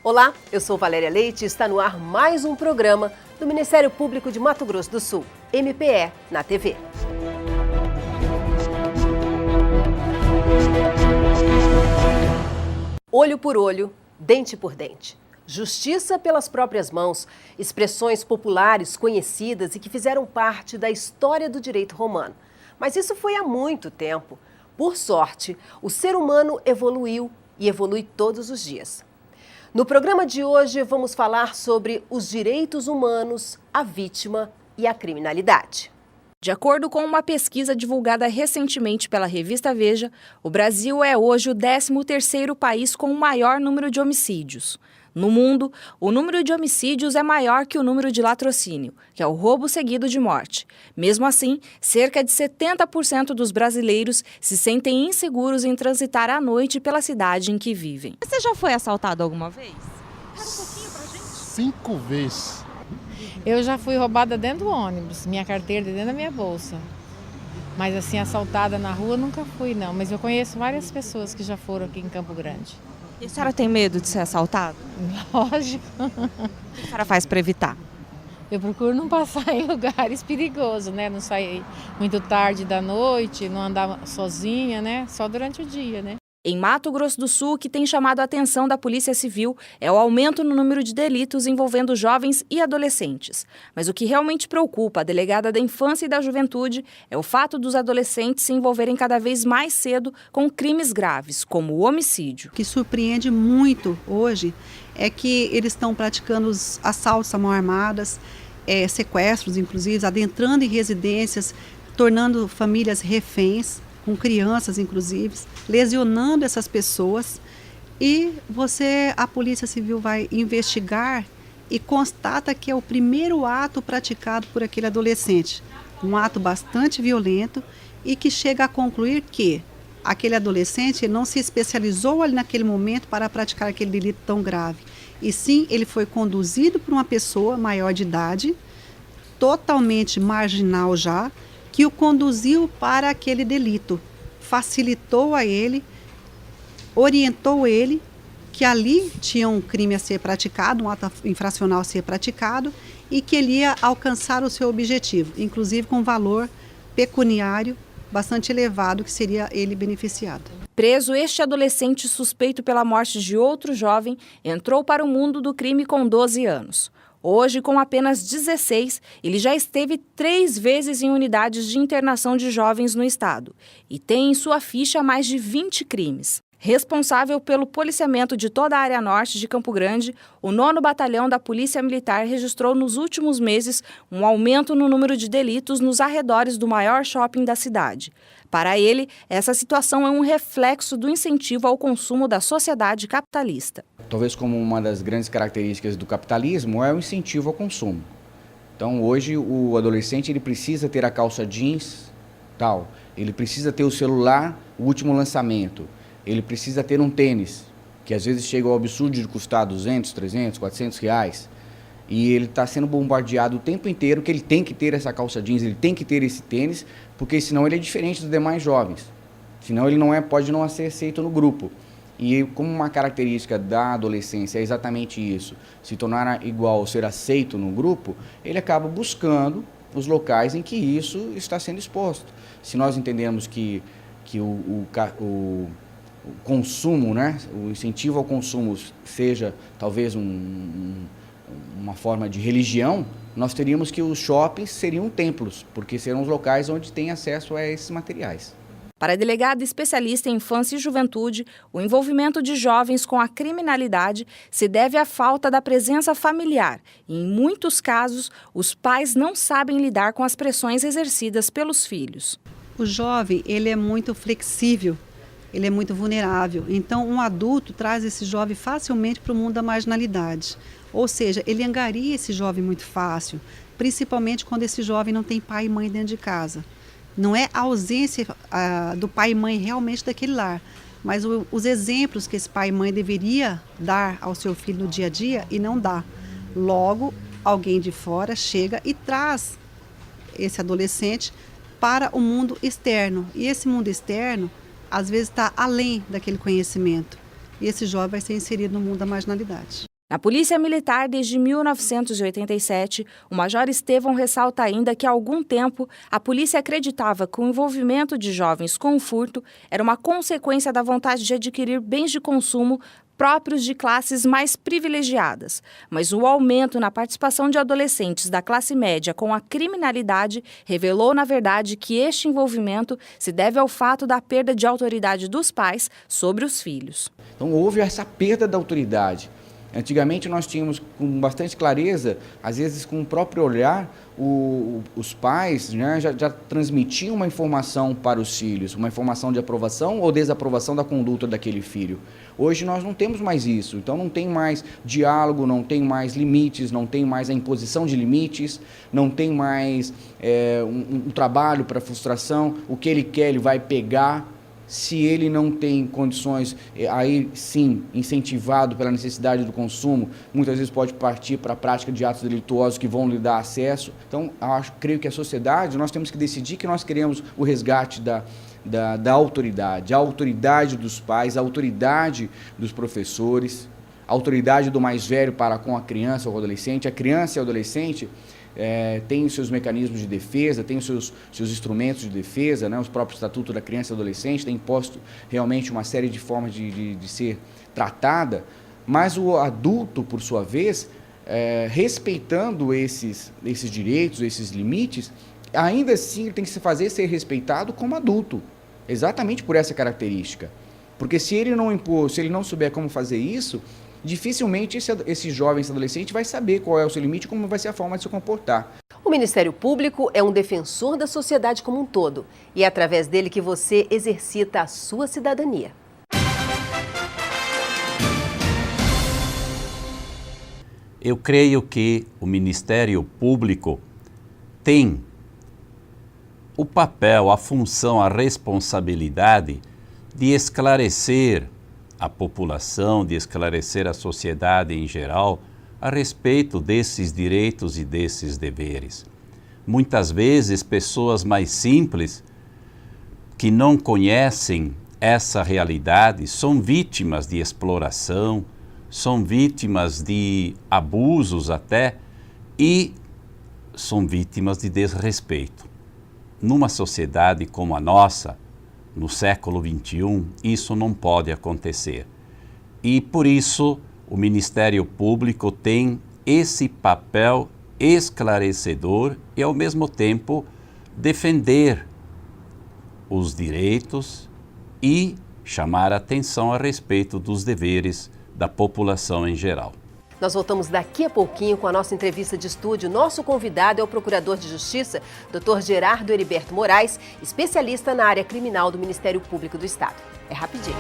Olá, eu sou Valéria Leite e está no ar mais um programa do Ministério Público de Mato Grosso do Sul, MPE, na TV. Olho por olho, dente por dente. Justiça pelas próprias mãos, expressões populares conhecidas e que fizeram parte da história do direito romano. Mas isso foi há muito tempo. Por sorte, o ser humano evoluiu e evolui todos os dias. No programa de hoje, vamos falar sobre os direitos humanos, a vítima e a criminalidade. De acordo com uma pesquisa divulgada recentemente pela revista Veja, o Brasil é hoje o 13º país com o maior número de homicídios. No mundo, o número de homicídios é maior que o número de latrocínio, que é o roubo seguido de morte. Mesmo assim, cerca de 70% dos brasileiros se sentem inseguros em transitar à noite pela cidade em que vivem. Você já foi assaltado alguma vez? Fala um pouquinho pra gente. 5 vezes. Eu já fui roubada dentro do ônibus, minha carteira dentro da minha bolsa. Mas assim, assaltada na rua nunca fui não, mas eu conheço várias pessoas que já foram aqui em Campo Grande. E a senhora tem medo de ser assaltada? Lógico. O que a senhora faz para evitar? Eu procuro não passar em lugares perigosos, né? Não sair muito tarde da noite, não andar sozinha, né? Só durante o dia, né? Em Mato Grosso do Sul, o que tem chamado a atenção da Polícia Civil é o aumento no número de delitos envolvendo jovens e adolescentes. Mas o que realmente preocupa a delegada da Infância e da Juventude é o fato dos adolescentes se envolverem cada vez mais cedo com crimes graves, como o homicídio. O que surpreende muito hoje é que eles estão praticando os assaltos à mão armadas, sequestros, inclusive, adentrando em residências, tornando famílias reféns, com crianças inclusive, lesionando essas pessoas, e a Polícia Civil vai investigar e constata que é o primeiro ato praticado por aquele adolescente, um ato bastante violento e que chega a concluir que aquele adolescente não se especializou ali naquele momento para praticar aquele delito tão grave, e sim ele foi conduzido por uma pessoa maior de idade, totalmente marginal já, que o conduziu para aquele delito, facilitou a ele, orientou ele que ali tinha um crime a ser praticado, um ato infracional a ser praticado e que ele ia alcançar o seu objetivo, inclusive com valor pecuniário bastante elevado que seria ele beneficiado. Preso, este adolescente suspeito pela morte de outro jovem entrou para o mundo do crime com 12 anos. Hoje, com apenas 16, ele já esteve 3 vezes em unidades de internação de jovens no estado e tem em sua ficha mais de 20 crimes. Responsável pelo policiamento de toda a área norte de Campo Grande, o 9º Batalhão da Polícia Militar registrou nos últimos meses um aumento no número de delitos nos arredores do maior shopping da cidade. Para ele, essa situação é um reflexo do incentivo ao consumo da sociedade capitalista. Talvez como uma das grandes características do capitalismo é o incentivo ao consumo. Então hoje o adolescente ele precisa ter a calça jeans, tal, ele precisa ter o celular, o último lançamento, ele precisa ter um tênis, que às vezes chega ao absurdo de custar 200, 300, 400 reais, e ele está sendo bombardeado o tempo inteiro que ele tem que ter essa calça jeans, ele tem que ter esse tênis, porque senão ele é diferente dos demais jovens, senão ele pode não ser aceito no grupo. E como uma característica da adolescência é exatamente isso, se tornar igual, ser aceito no grupo, ele acaba buscando os locais em que isso está sendo exposto. Se nós entendemos que o consumo, né, o incentivo ao consumo seja talvez uma forma de religião, nós teríamos que os shoppings seriam templos, porque serão os locais onde tem acesso a esses materiais. Para a delegada especialista em infância e juventude, o envolvimento de jovens com a criminalidade se deve à falta da presença familiar e, em muitos casos, os pais não sabem lidar com as pressões exercidas pelos filhos. O jovem, ele é muito flexível, ele é muito vulnerável, então um adulto traz esse jovem facilmente para o mundo da marginalidade, ou seja, ele angaria esse jovem muito fácil, principalmente quando esse jovem não tem pai e mãe dentro de casa. Não é a ausência do pai e mãe realmente daquele lar, mas os exemplos que esse pai e mãe deveria dar ao seu filho no dia a dia e não dá. Logo, alguém de fora chega e traz esse adolescente para o mundo externo. E esse mundo externo, às vezes, está além daquele conhecimento. E esse jovem vai ser inserido no mundo da marginalidade. Na Polícia Militar, desde 1987, o Major Estevão ressalta ainda que há algum tempo a polícia acreditava que o envolvimento de jovens com o furto era uma consequência da vontade de adquirir bens de consumo próprios de classes mais privilegiadas. Mas o aumento na participação de adolescentes da classe média com a criminalidade revelou, na verdade, que este envolvimento se deve ao fato da perda de autoridade dos pais sobre os filhos. Então houve essa perda da autoridade. Antigamente nós tínhamos com bastante clareza, às vezes com o próprio olhar, os pais, né, já transmitiam uma informação para os filhos, uma informação de aprovação ou desaprovação da conduta daquele filho. Hoje nós não temos mais isso, então não tem mais diálogo, não tem mais limites, não tem mais a imposição de limites, não tem mais um trabalho para frustração, o que ele quer ele vai pegar. Se ele não tem condições, aí sim, incentivado pela necessidade do consumo, muitas vezes pode partir para a prática de atos delituosos que vão lhe dar acesso. Então, creio que a sociedade, nós temos que decidir que nós queremos o resgate da autoridade, a autoridade dos pais, a autoridade dos professores, a autoridade do mais velho para com a criança ou o adolescente. A criança e o adolescente tem os seus mecanismos de defesa, tem os seus instrumentos de defesa, né? Os próprios estatutos da criança e adolescente têm imposto realmente uma série de formas de ser tratada, mas o adulto, por sua vez, respeitando esses direitos, esses limites, ainda assim tem que se fazer ser respeitado como adulto, exatamente por essa característica. Porque se ele não impor, se ele não souber como fazer isso, dificilmente esse jovem, esse adolescente vai saber qual é o seu limite e como vai ser a forma de se comportar. O Ministério Público é um defensor da sociedade como um todo e é através dele que você exercita a sua cidadania. Eu creio que o Ministério Público tem o papel, a função, a responsabilidade de esclarecer a população, de esclarecer a sociedade em geral a respeito desses direitos e desses deveres. Muitas vezes, pessoas mais simples, que não conhecem essa realidade, são vítimas de exploração, são vítimas de abusos até e são vítimas de desrespeito. Numa sociedade como a nossa, no século XXI, isso não pode acontecer. E por isso o Ministério Público tem esse papel esclarecedor e, ao mesmo tempo, defender os direitos e chamar a atenção a respeito dos deveres da população em geral. Nós voltamos daqui a pouquinho com a nossa entrevista de estúdio. Nosso convidado é o Procurador de Justiça, Dr. Gerardo Heriberto Moraes, especialista na área criminal do Ministério Público do Estado. É rapidinho.